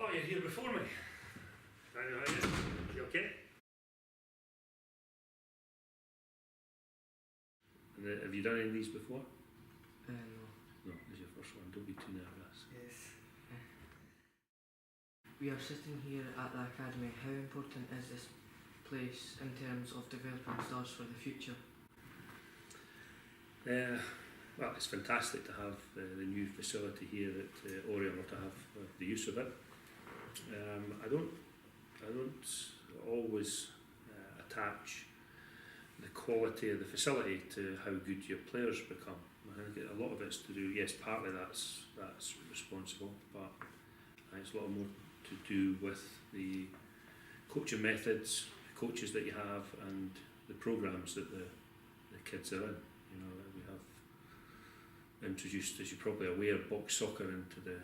Oh, you're here before me. How are you? You okay? And have you done any of these before? No. No, this is your first one. Don't be too nervous. Yes. We are sitting here at the academy. How important is this place in terms of developing stars for the future? Well, it's fantastic to have the new facility here at Oriel, or to have the use of it. I don't always attach the quality of the facility to how good your players become. I think a lot of it's to do, yes, partly that's responsible, but it's a lot more to do with the coaching methods, the coaches that you have, and the programs that the kids are in. You know, we have introduced, as you're probably aware, box soccer into the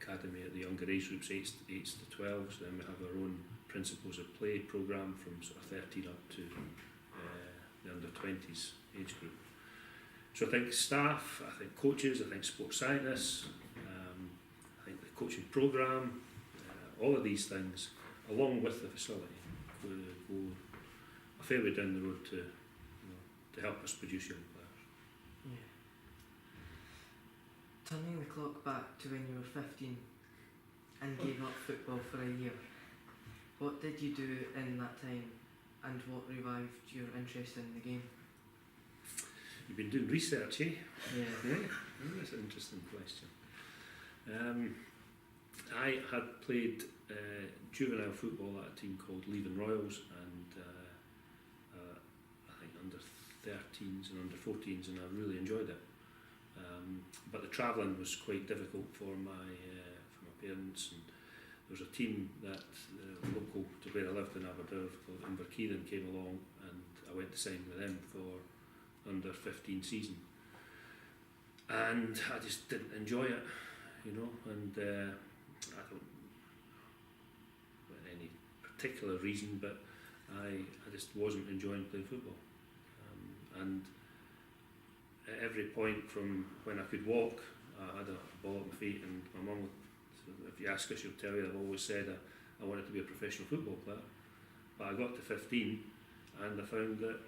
academy at the younger age groups, 8s to 12s. Then we have our own principles of play programme from sort of 13 up to the under 20s age group. So I think staff, I think coaches, I think sports scientists, I think the coaching programme, all of these things, along with the facility, go a fair way down the road to help us produce young players. Yeah. Turning the clock back to when you were 15 and gave up football for a year, what did you do in that time, and what revived your interest in the game? You've been doing research, eh? Yeah. That's an interesting question. I had played juvenile football at a team called Levein Royals, and I think under 13s and under 14s, and I really enjoyed it. But the travelling was quite difficult for my parents, and there was a team that local to where I lived in Aberdeen called Inverkeithing came along, and I went to sign with them for under 15 season, and I just didn't enjoy it, you know, and I don't for any particular reason, but I just wasn't enjoying playing football, and at every point from when I could walk, I had a ball at my feet, and my mum, if you ask her, she'll tell you I've always said I wanted to be a professional football player, but I got to 15 and I found that,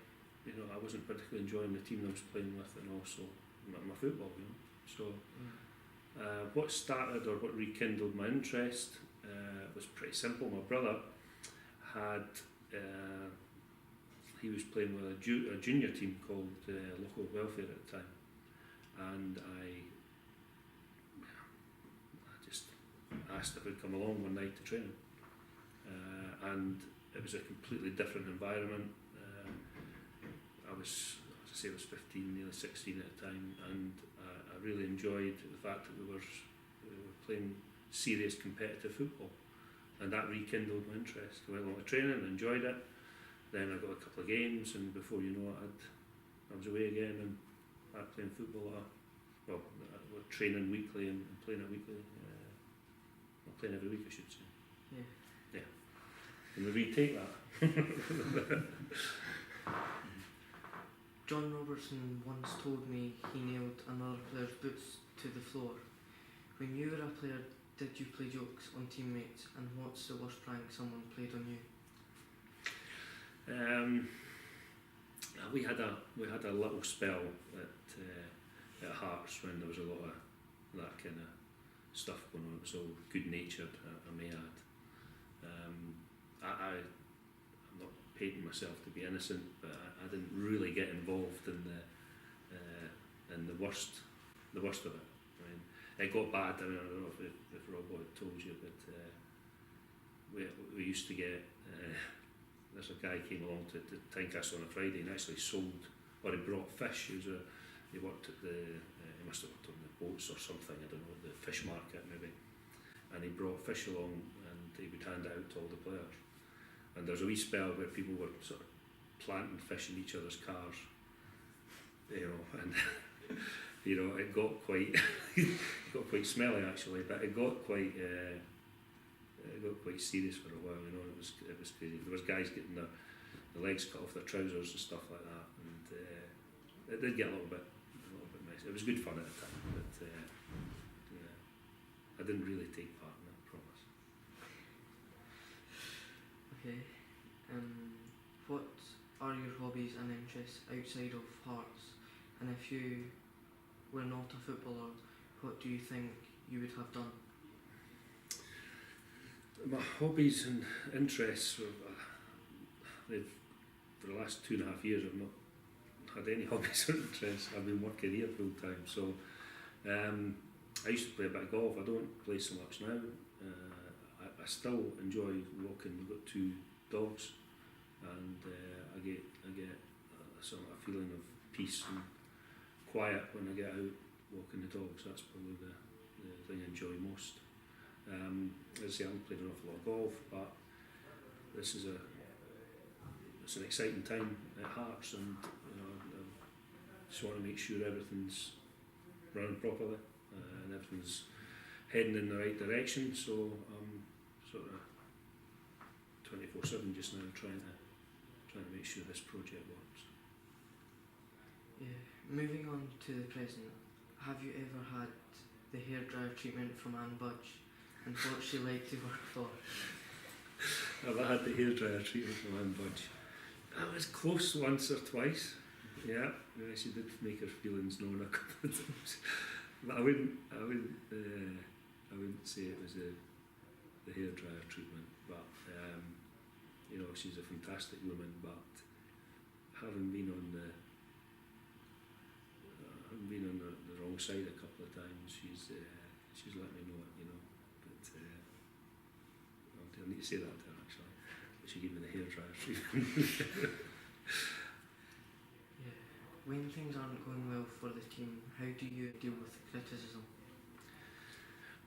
you know, I wasn't particularly enjoying the team I was playing with, and also my football, you know. So what started or what rekindled my interest was pretty simple. My brother had he was playing with a junior team called Local Welfare at the time, and I just asked if I'd come along one night to train him, and it was a completely different environment. I was 15, nearly 16 at the time, and I really enjoyed the fact that we were playing serious competitive football, and that rekindled my interest. I went along to training and enjoyed it. Then I got a couple of games, and before you know it, I was away again, and I was playing football. Well, we're training weekly and playing it weekly. Well, playing every week, I should say. Yeah. And we retake that. John Robertson once told me he nailed another player's boots to the floor. When you were a player, did you play jokes on teammates, and what's the worst prank someone played on you? We had a little spell at Hearts when there was a lot of that kind of stuff going on. It was all good natured, I may add. I'm not painting myself to be innocent, but I didn't really get involved in the worst of it. I mean, it got bad. I mean, I don't know if Rob had told you, but we used to get. There's a guy came along to Tynecastle on a Friday and actually sold, or he brought fish. He worked at he must have worked on the boats or something, I don't know, the fish market maybe. And he brought fish along, and he would hand it out to all the players. And there was a wee spell where people were sort of planting fish in each other's cars, you know, and you know, it got quite smelly actually, but it got quite serious for a while, you know. It was crazy. There was guys getting their legs cut off their trousers and stuff like that, and it did get a little bit messy. It was good fun at the time, but yeah, I I didn't really take part in it, I promise. Okay. What are your hobbies and interests outside of Hearts? And if you were not a footballer, what do you think you would have done? My hobbies and interests, for the last 2.5 years I've not had any hobbies or interests. I've been working here full time, so I used to play a bit of golf. I don't play so much now. I still enjoy walking. We've got 2 dogs, and I get sort of a feeling of peace and quiet when I get out walking the dogs. That's probably the thing I enjoy most. As I say, I haven't played an awful lot of golf, but this is it's an exciting time at Hearts, and I just want to make sure everything's running properly and everything's heading in the right direction. So I'm sort of 24/7 just now trying to make sure this project works. Yeah. Moving on to the present, have you ever had the hairdryer treatment from Anne Budge, and what's she like to work for? Have I had the hairdryer treatment from Anne Budge? I was close once or twice. Yeah, she did make her feelings known a couple of times. But I wouldn't say it was the hairdryer treatment. But she's a fantastic woman. But having been on the wrong side a couple of times, she's let me know it. But I need to say that to her actually. But she gave me the hairdryer treatment. When things aren't going well for the team, how do you deal with criticism?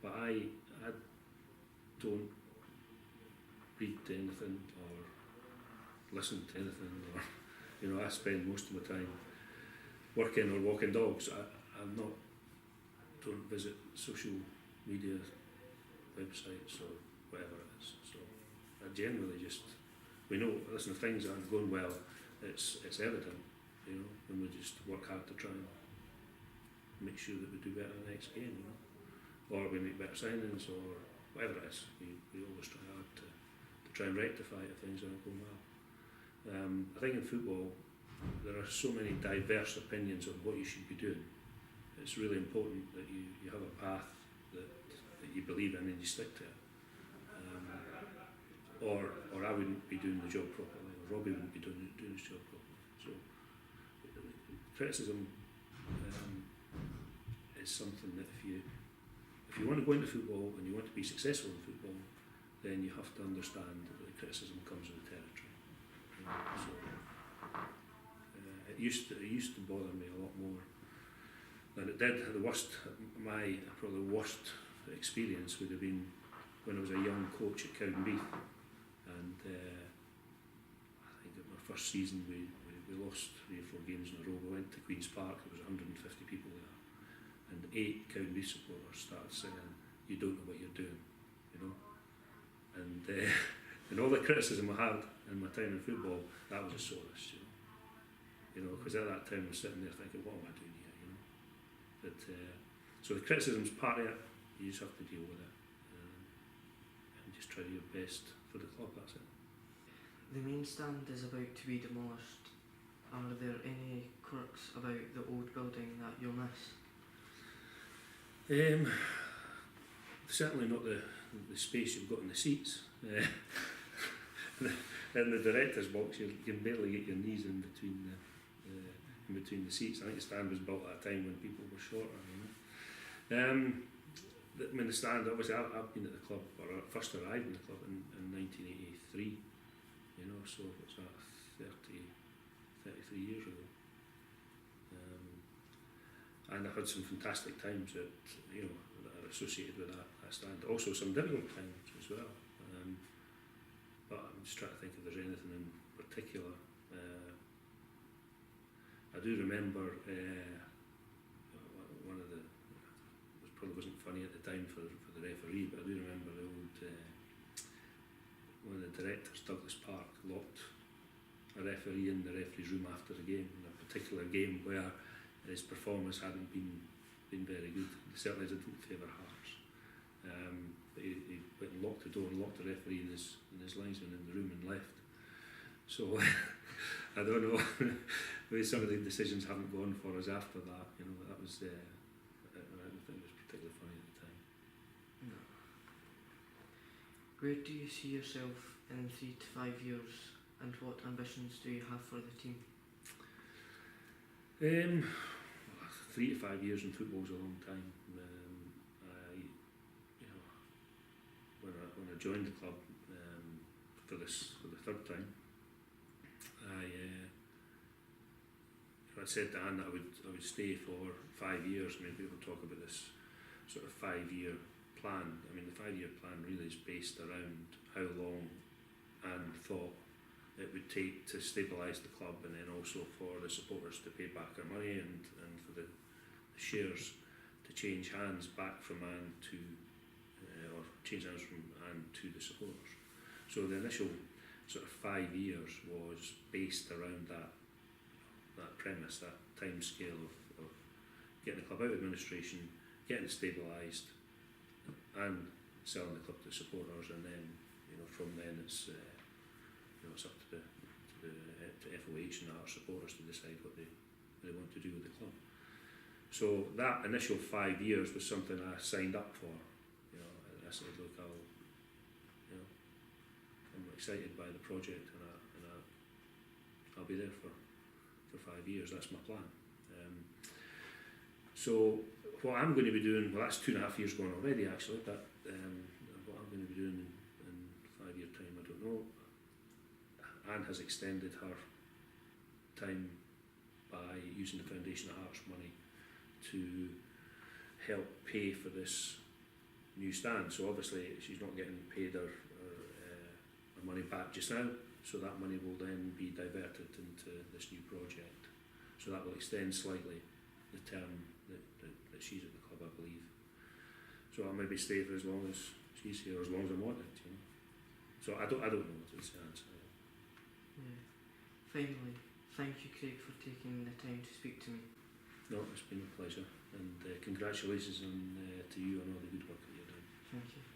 But I don't read to anything or listen to anything, or I spend most of my time working or walking dogs. Don't visit social media websites or whatever it is. So I generally we know, listen, if things aren't going well, it's evident. And we just work hard to try and make sure that we do better the next game, or we make better signings, or whatever it is. We always try hard to try and rectify it if things aren't going well. I think in football there are so many diverse opinions on what you should be doing. It's really important that you have a path that you believe in and you stick to it. Or I wouldn't be doing the job properly, or Robbie wouldn't be doing his job properly. So criticism is something that if you want to go into football and you want to be successful in football, then you have to understand that the criticism comes with the territory. So it used to bother me a lot more than it did. My probably worst experience would have been when I was a young coach at Cowdenbeath, and I think at my first season we lost 3 or 4 games in a row. We went to Queen's Park, there was 150 people there, and 8 Cowdenbeath supporters started singing "You Don't Know What You're Doing," and all the criticism I had in my time in football, that was the sorest, because at that time I was sitting there thinking, what am I doing here, But so the criticism's part of it. You just have to deal with it and just try your best for the club. That's it. The main stand is about to be demolished. Are there any quirks about the old building that you'll miss? Certainly not the space you've got in the seats. In the director's box, you can barely get your knees in between the seats. I think the stand was built at a time when people were shorter. The stand, obviously, I've been at the club, or I first arrived in the club in 1983. So it's 33 years ago. And I've had some fantastic times that are associated with that stand. Also some difficult times as well. But I'm just trying to think if there's anything in particular. I do remember one of it probably wasn't funny at the time for the referee, but I do remember the old one of the directors, Douglas Park, locked a referee in the referee's room after the game, in a particular game where his performance hadn't been very good. Certainly didn't favour Hearts. door and locked the referee and his linesman in the room and left. So I don't know. Maybe some of the decisions haven't gone for us after that. You know, that was. I don't think it was particularly funny at the time. No. Where do you see yourself in 3 to 5 years, and what ambitions do you have for the team? 3 to 5 years in football is a long time. When I joined the club for the third time, I said to Anne that I would stay for 5 years. I mean, people talk about this sort of 5-year plan. I mean, the 5-year plan really is based around how long Anne thought it would take to stabilise the club, and then also for the supporters to pay back their money, and for the shares to change hands back from Anne to or change hands from Anne to the supporters. So the initial sort of 5 years was based around that premise, that time scale of getting the club out of administration, getting it stabilised, and selling the club to supporters, and then from then it's it's up to FoH and our supporters to decide what they want to do with the club. So that initial 5 years was something I signed up for. I said, look, I'm excited by the project, and I'll be there for 5 years. That's my plan. So what I'm going to be doing, well, that's 2.5 years gone already actually, but what I'm going to be doing in 5 year time, I don't know. Anne has extended her time by using the Foundation of Hearts money to help pay for this new stand. So obviously she's not getting paid her money back just now, so that money will then be diverted into this new project. So that will extend slightly the term that she's at the club, I believe. So I'll maybe stay for as long as she's here, as long as I want it. So I don't know what to say. Yeah. Finally, thank you, Craig, for taking the time to speak to me. No, it's been a pleasure, and congratulations to you on all the good work that you're doing. Thank you.